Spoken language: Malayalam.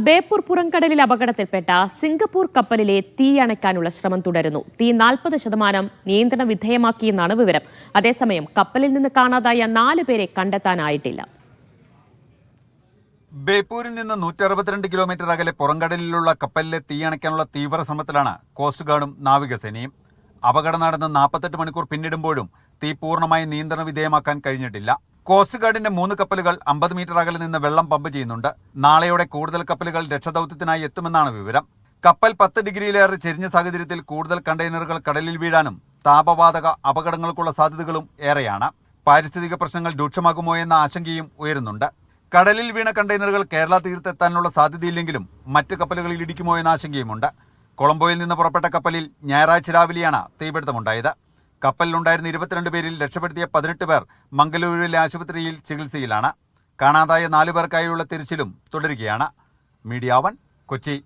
ബേപ്പൂർ പുറംകടലിൽ അപകടത്തിൽപ്പെട്ട സിംഗപ്പൂർ കപ്പലിലെ തീയണയ്ക്കാനുള്ള ശ്രമം തുടരുന്നു. തീ 40% നിയന്ത്രണ വിധേയമാക്കിയെന്നാണ് വിവരം. അതേസമയം കപ്പലിൽ നിന്ന് കാണാതായ 4 പേരെ കണ്ടെത്താനായിട്ടില്ല. ബേപ്പൂരിൽ നിന്ന് 162 കിലോമീറ്റർ അകലെ പുറംകടലിലുള്ള കപ്പലിലെ തീയണയ്ക്കാനുള്ള തീവ്ര ശ്രമത്തിലാണ് കോസ്റ്റ് ഗാർഡും നാവികസേനയും. അപകടം നടന്ന് 48 മണിക്കൂർ പിന്നിടുമ്പോഴും തീ പൂർണ്ണമായി നിയന്ത്രണ വിധേയമാക്കാൻ കഴിഞ്ഞിട്ടില്ല. കോസ്റ്റ് ഗാർഡിന്റെ 3 കപ്പലുകൾ 50 മീറ്റർ അകലെ നിന്ന് വെള്ളം പമ്പ് ചെയ്യുന്നുണ്ട്. നാളെയോടെ കൂടുതൽ കപ്പലുകൾ രക്ഷാദൌത്യത്തിനായി എത്തുമെന്നാണ് വിവരം. കപ്പൽ 10 ഡിഗ്രിയിലേറെ ചെരിഞ്ഞ സാഹചര്യത്തിൽ കൂടുതൽ കണ്ടെയ്നറുകൾ കടലിൽ വീഴാനും താപവാതക അപകടങ്ങൾക്കുള്ള സാധ്യതകളും ഏറെയാണ്. പാരിസ്ഥിതിക പ്രശ്നങ്ങൾ രൂക്ഷമാകുമോ എന്ന ആശങ്കയും ഉയരുന്നുണ്ട്. കടലിൽ വീണ കണ്ടെയ്നറുകൾ കേരള തീരത്തെത്താനുള്ള സാധ്യതയില്ലെങ്കിലും മറ്റ് കപ്പലുകളിൽ ഇടിക്കുമോ എന്ന ആശങ്കയുമുണ്ട്. കൊളംബോയിൽ നിന്ന് പുറപ്പെട്ട കപ്പലിൽ ഞായറാഴ്ച രാവിലെയാണ് തീപിടുത്തമുണ്ടായത്. കപ്പലിലുണ്ടായിരുന്ന 22 പേരിൽ രക്ഷപ്പെടുത്തിയ 18 പേർ മംഗലൂരുവിലെ ആശുപത്രിയിൽ ചികിത്സയിലാണ്. കാണാതായ 4 പേർക്കായുള്ള തിരച്ചിലും തുടരുകയാണ്. മീഡിയ 1 കൊച്ചി.